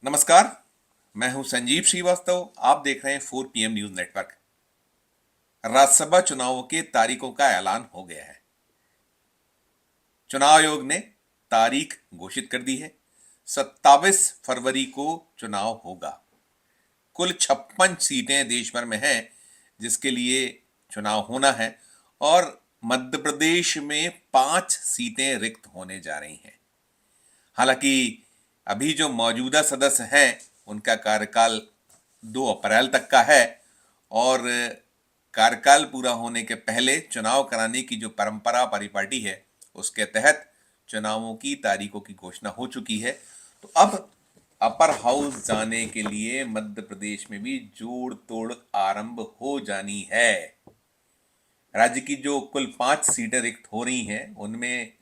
नमस्कार। मैं हूं संजीव श्रीवास्तव। आप देख रहे हैं 4 PM न्यूज नेटवर्क। राज्यसभा चुनावों के तारीखों का ऐलान हो गया है। चुनाव आयोग ने तारीख घोषित कर दी है। 27 फरवरी को चुनाव होगा। कुल 56 सीटें देश भर में हैं जिसके लिए चुनाव होना है और मध्य प्रदेश में 5 सीटें रिक्त होने जा रही हैं। हालांकि अभी जो मौजूदा सदस्य हैं उनका कार्यकाल 2 अप्रैल तक का है और कार्यकाल पूरा होने के पहले चुनाव कराने की जो परंपरा परिपाटी है उसके तहत चुनावों की तारीखों की घोषणा हो चुकी है। तो अब अपर हाउस जाने के लिए मध्य प्रदेश में भी जोड़ तोड़ आरंभ हो जानी है। राज्य की जो कुल 5 सीटें रिक्त हो रही हैं उनमें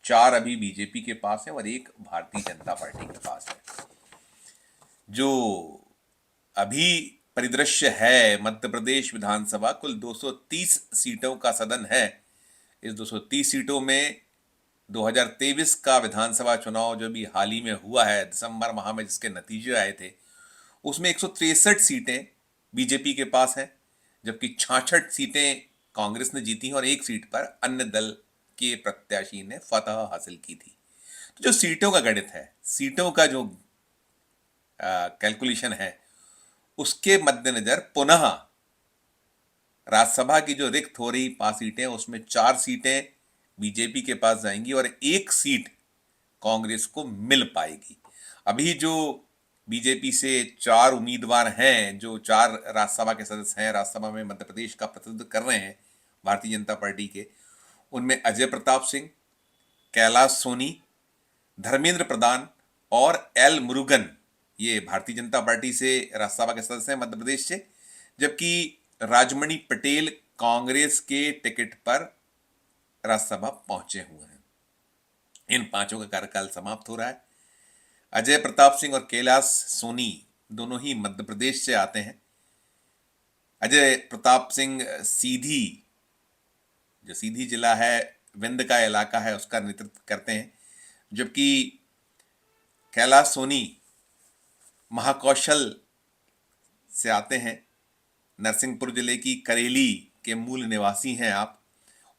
4 अभी बीजेपी के पास है और 1 भारतीय जनता पार्टी के पास है। जो अभी परिदृश्य है, मध्य प्रदेश विधानसभा कुल 230 सीटों का सदन है। इस 230 सीटों में 2023 का विधानसभा चुनाव जो भी हाल ही में हुआ है दिसंबर माह में, जिसके नतीजे आए थे, उसमें 163 सीटें बीजेपी के पास हैं, जबकि 66 सीटें कांग्रेस ने जीती और 1 सीट पर अन्य दल के प्रत्याशी ने फतह हासिल की थी। तो जो सीटों का गणित है, सीटों का जो कैलकुलेशन है, उसके मद्देनजर पुनः राज्यसभा की जो रिक्त हो रही 5 सीटें उसमें 4 सीटें बीजेपी के पास जाएंगी और 1 सीट कांग्रेस को मिल पाएगी। अभी जो बीजेपी से 4 उम्मीदवार हैं, जो 4 राज्यसभा के सदस्य हैं, राज्यसभा में मध्य प्रदेश का प्रतिनिधित्व कर रहे हैं भारतीय जनता पार्टी के, उनमें अजय प्रताप सिंह, कैलाश सोनी, धर्मेंद्र प्रधान और एल मुरुगन, ये भारतीय जनता पार्टी से राज्यसभा के सदस्य हैं मध्य प्रदेश से, जबकि राजमणि पटेल कांग्रेस के टिकट पर राज्यसभा पहुंचे हुए हैं। इन 5 का कार्यकाल समाप्त हो रहा है। अजय प्रताप सिंह और कैलाश सोनी दोनों ही मध्य प्रदेश से आते हैं। अजय प्रताप सिंह सीधी जिला है, विंध्य का इलाका है, उसका नेतृत्व करते हैं, जबकि कैलाश सोनी महाकौशल से आते हैं। नरसिंहपुर जिले की करेली के मूल निवासी हैं आप।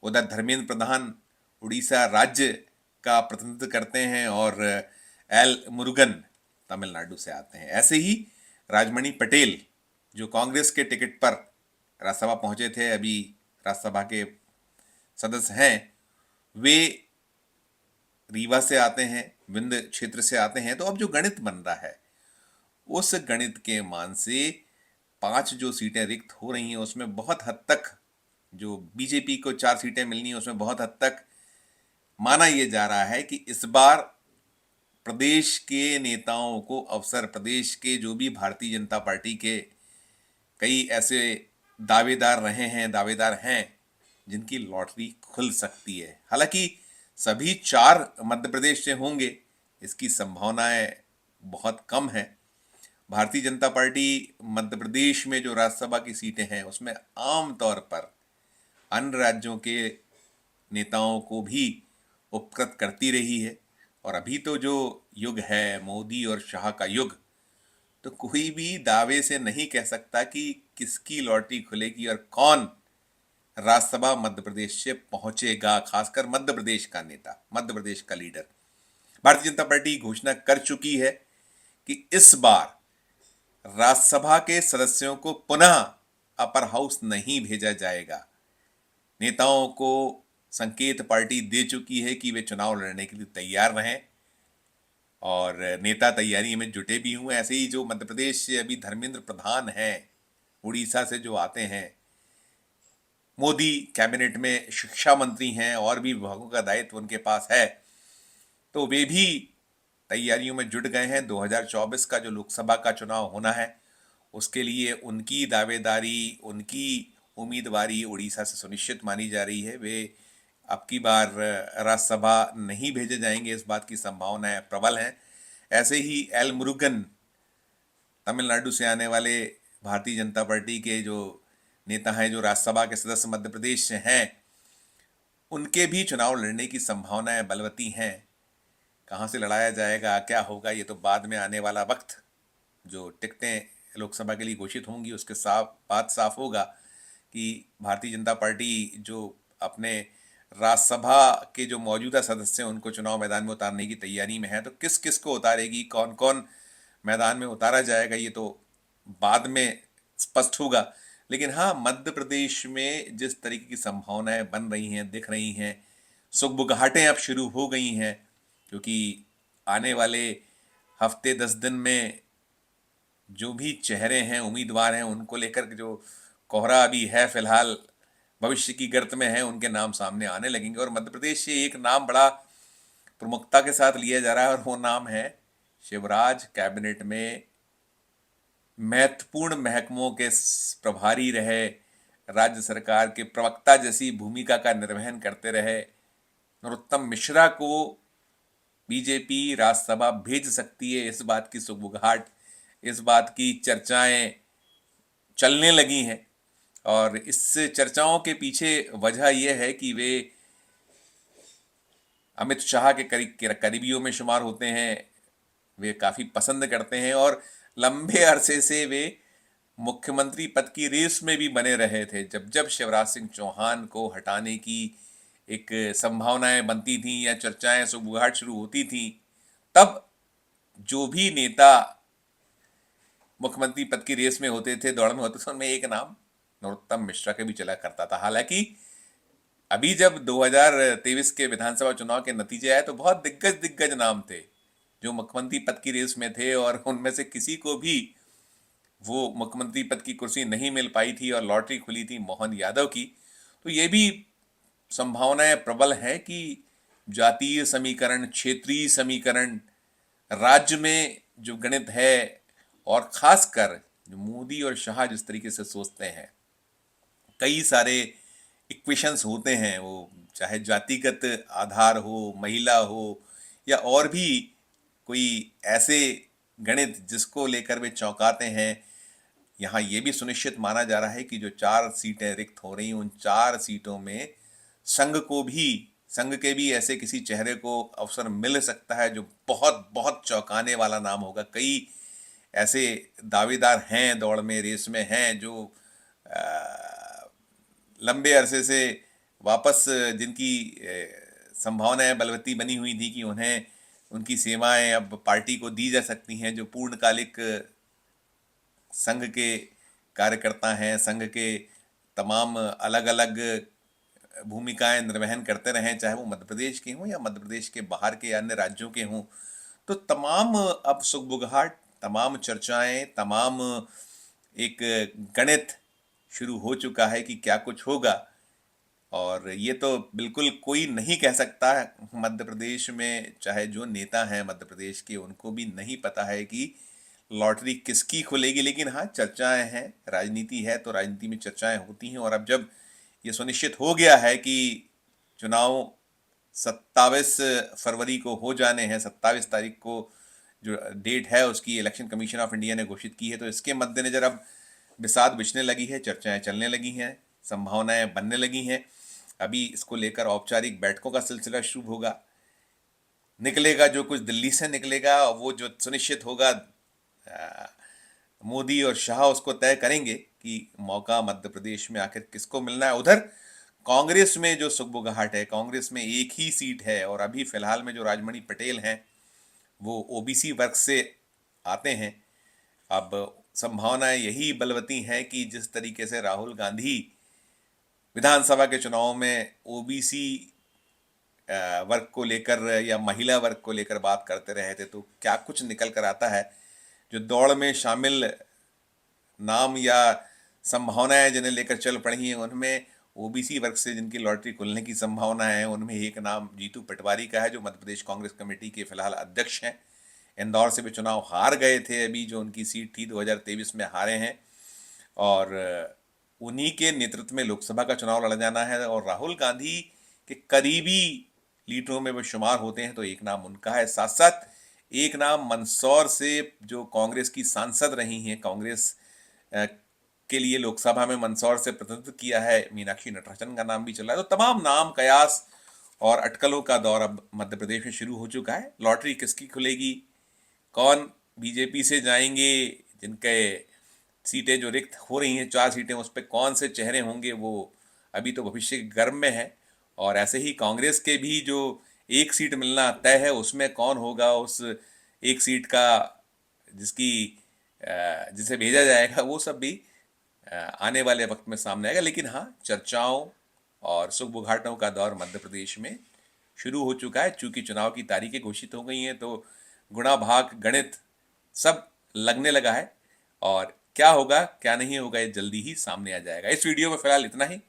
उधर धर्मेंद्र प्रधान उड़ीसा राज्य का प्रतिनिधित्व करते हैं और एल मुरुगन तमिलनाडु से आते हैं। ऐसे ही राजमणि पटेल जो कांग्रेस के टिकट पर राज्यसभा पहुंचे थे, अभी राज्यसभा के सदस्य हैं, वे रीवा से आते हैं, विंध्य क्षेत्र से आते हैं। तो अब जो गणित बन रहा है उस गणित के मान से 5 जो सीटें रिक्त हो रही हैं उसमें बहुत हद तक, जो बीजेपी को 4 सीटें मिलनी है उसमें बहुत हद तक माना यह जा रहा है कि इस बार प्रदेश के नेताओं को अवसर, प्रदेश के जो भी भारतीय जनता पार्टी के कई ऐसे दावेदार हैं जिनकी लॉटरी खुल सकती है। हालांकि सभी 4 मध्य प्रदेश से होंगे, इसकी संभावनाएं बहुत कम है। भारतीय जनता पार्टी मध्य प्रदेश में जो राज्यसभा की सीटें हैं उसमें आमतौर पर अन्य राज्यों के नेताओं को भी उपकृत करती रही है। और अभी तो जो युग है मोदी और शाह का युग, तो कोई भी दावे से नहीं कह सकता कि किसकी लॉटरी खुलेगी और कौन राज्यसभा मध्य प्रदेश से पहुंचेगा, खासकर मध्य प्रदेश का नेता, मध्य प्रदेश का लीडर। भारतीय जनता पार्टी घोषणा कर चुकी है कि इस बार राज्यसभा के सदस्यों को पुनः अपर हाउस नहीं भेजा जाएगा। नेताओं को संकेत पार्टी दे चुकी है कि वे चुनाव लड़ने के लिए तैयार रहें और नेता तैयारी में जुटे भी हुए। ऐसे ही जो मध्य प्रदेश से अभी धर्मेंद्र प्रधान हैं, उड़ीसा से जो आते हैं, मोदी कैबिनेट में शिक्षा मंत्री हैं और भी विभागों का दायित्व उनके पास है, तो वे भी तैयारियों में जुट गए हैं। 2024 का जो लोकसभा का चुनाव होना है उसके लिए उनकी दावेदारी, उनकी उम्मीदवारी उड़ीसा से सुनिश्चित मानी जा रही है। वे अब की बार राज्यसभा नहीं भेजे जाएंगे, इस बात की संभावनाएं प्रबल हैं। ऐसे ही एल मुरुगन तमिलनाडु से आने वाले भारतीय जनता पार्टी के जो नेता हैं, जो राज्यसभा के सदस्य मध्य प्रदेश से हैं, उनके भी चुनाव लड़ने की संभावनाएं बलवती हैं। कहाँ से लड़ाया जाएगा, क्या होगा, ये तो बाद में आने वाला वक्त जो टिकटें लोकसभा के लिए घोषित होंगी उसके साफ बात साफ होगा कि भारतीय जनता पार्टी जो अपने राज्यसभा के जो मौजूदा सदस्य हैं उनको चुनाव मैदान में उतारने की तैयारी में है। तो किस किस को उतारेगी, कौन कौन मैदान में उतारा जाएगा, ये तो बाद में स्पष्ट होगा। लेकिन हाँ, मध्य प्रदेश में जिस तरीके की संभावनाएं बन रही हैं, दिख रही हैं, सुगबुगाहटें अब शुरू हो गई हैं, क्योंकि आने वाले हफ्ते 10 दिन में जो भी चेहरे हैं, उम्मीदवार हैं, उनको लेकर के जो कोहरा अभी है फिलहाल भविष्य की गर्त में है, उनके नाम सामने आने लगेंगे। और मध्य प्रदेश से एक नाम बड़ा प्रमुखता के साथ लिया जा रहा है और वो नाम है शिवराज। कैबिनेट में महत्वपूर्ण महकमों के प्रभारी रहे, राज्य सरकार के प्रवक्ता जैसी भूमिका का निर्वहन करते रहे नरोत्तम मिश्रा को बीजेपी राज्यसभा भेज सकती है, इस बात की सुगबुगाहट, इस बात की चर्चाएं चलने लगी हैं। और इस चर्चाओं के पीछे वजह यह है कि वे अमित शाह के करीबियों में शुमार होते हैं, वे काफ़ी पसंद करते हैं और लंबे अरसे से वे मुख्यमंत्री पद की रेस में भी बने रहे थे। जब जब शिवराज सिंह चौहान को हटाने की एक संभावनाएं बनती थी या चर्चाएं सुगबुगाहट शुरू होती थी, तब जो भी नेता मुख्यमंत्री पद की रेस में होते थे, दौड़ में होते थे, उनमें एक नाम नरोत्तम मिश्रा का भी चला करता था। हालांकि अभी जब 2023 के विधानसभा चुनाव के नतीजे आए तो बहुत दिग्गज दिग्गज नाम थे जो मुख्यमंत्री पद की रेस में थे और उनमें से किसी को भी वो मुख्यमंत्री पद की कुर्सी नहीं मिल पाई थी और लॉटरी खुली थी मोहन यादव की। तो ये भी संभावनाएं प्रबल है कि जातीय समीकरण, क्षेत्रीय समीकरण, राज्य में जो गणित है और खासकर जो मोदी और शाह जिस तरीके से सोचते हैं, कई सारे इक्वेशंस होते हैं, वो चाहे जातिगत आधार हो, महिला हो या और भी कोई ऐसे गणित जिसको लेकर वे चौंकाते हैं। यहाँ ये भी सुनिश्चित माना जा रहा है कि जो 4 सीटें रिक्त हो रही हैं, उन 4 सीटों में संघ के भी ऐसे किसी चेहरे को अवसर मिल सकता है जो बहुत बहुत चौंकाने वाला नाम होगा। कई ऐसे दावेदार हैं, दौड़ में, रेस में हैं, जो लंबे अरसे से वापस जिनकी संभावनाएं बलवती बनी हुई थी कि उन्हें उनकी सेवाएं अब पार्टी को दी जा सकती हैं, जो पूर्णकालिक संघ के कार्यकर्ता हैं, संघ के तमाम अलग अलग भूमिकाएं निर्वहन करते रहें, चाहे वो मध्य प्रदेश के हों या मध्य प्रदेश के बाहर के अन्य राज्यों के हों। तो तमाम अब सुगबुगाहट, तमाम चर्चाएं, तमाम एक गणित शुरू हो चुका है कि क्या कुछ होगा। और ये तो बिल्कुल कोई नहीं कह सकता है, मध्य प्रदेश में चाहे जो नेता हैं मध्य प्रदेश के, उनको भी नहीं पता है कि लॉटरी किसकी खुलेगी। लेकिन हाँ, चर्चाएं हैं, राजनीति है तो राजनीति में चर्चाएं होती हैं। और अब जब ये सुनिश्चित हो गया है कि चुनाव 27 फरवरी को हो जाने हैं, 27 तारीख को जो डेट है उसकी इलेक्शन कमीशन ऑफ इंडिया ने घोषित की है, तो इसके मद्देनजर अब बिसात बिछने लगी है, चर्चाएं चलने लगी हैं, संभावनाएं बनने लगी हैं। अभी इसको लेकर औपचारिक बैठकों का सिलसिला शुरू होगा, निकलेगा जो कुछ दिल्ली से निकलेगा, वो जो सुनिश्चित होगा मोदी और शाह उसको तय करेंगे कि मौका मध्य प्रदेश में आखिर किसको मिलना है। उधर कांग्रेस में जो सुगबुगाहट है, कांग्रेस में एक ही सीट है और अभी फिलहाल में जो राजमणि पटेल हैं वो ओबीसी वर्ग से आते हैं। अब संभावनाएं यही बलवती हैं कि जिस तरीके से राहुल गांधी विधानसभा के चुनाव में ओबीसी वर्ग को लेकर या महिला वर्ग को लेकर बात करते रहे थे, तो क्या कुछ निकल कर आता है। जो दौड़ में शामिल नाम या संभावनाएं जिन्हें लेकर चल पड़ी हैं, उनमें ओबीसी वर्ग से जिनकी लॉटरी खुलने की संभावना है, उनमें एक नाम जीतू पटवारी का है, जो मध्य प्रदेश कांग्रेस कमेटी के फिलहाल अध्यक्ष हैं। इंदौर से भी चुनाव हार गए थे, अभी जो उनकी सीट थी 2023 में हारे हैं और उन्हीं के नेतृत्व में लोकसभा का चुनाव लड़ा जाना है और राहुल गांधी के करीबी लीडरों में वो शुमार होते हैं, तो एक नाम उनका है। साथ साथ एक नाम मंदसौर से जो कांग्रेस की सांसद रही हैं, कांग्रेस के लिए लोकसभा में मंदसौर से प्रतिनिधित्व किया है, मीनाक्षी नटराजन का नाम भी चल रहा है। तो तमाम नाम, कयास और अटकलों का दौर अब मध्य प्रदेश में शुरू हो चुका है। लॉटरी किसकी खुलेगी, कौन बीजेपी से जाएंगे, जिनके सीटें जो रिक्त हो रही हैं 4 सीटें, उस पर कौन से चेहरे होंगे वो अभी तो भविष्य के गर्भ में है। और ऐसे ही कांग्रेस के भी जो एक सीट मिलना तय है, उसमें कौन होगा उस एक सीट का जिसकी जिसे भेजा जाएगा, वो सब भी आने वाले वक्त में सामने आएगा। लेकिन हाँ, चर्चाओं और सुख बुघाटों का दौर मध्य प्रदेश में शुरू हो चुका है। चूंकि चुनाव की तारीखें घोषित हो गई हैं, तो गुणा भाग गणित सब लगने लगा है, और क्या होगा क्या नहीं होगा ये जल्दी ही सामने आ जाएगा। इस वीडियो में फिलहाल इतना ही।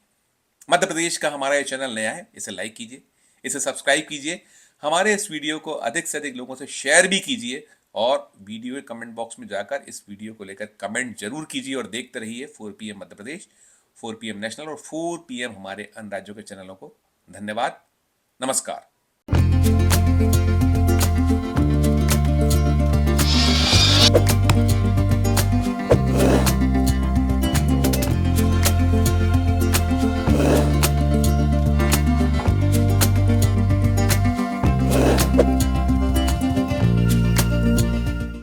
मध्य प्रदेश का हमारा ये चैनल नया है, इसे लाइक कीजिए, इसे सब्सक्राइब कीजिए, हमारे इस वीडियो को अधिक से अधिक लोगों से शेयर भी कीजिए, और वीडियो के कमेंट बॉक्स में जाकर इस वीडियो को लेकर कमेंट जरूर कीजिए, और देखते रहिए 4 PM Madhya Pradesh, 4 PM national और 4 PM हमारे अन्य राज्यों के चैनलों को। धन्यवाद, नमस्कार।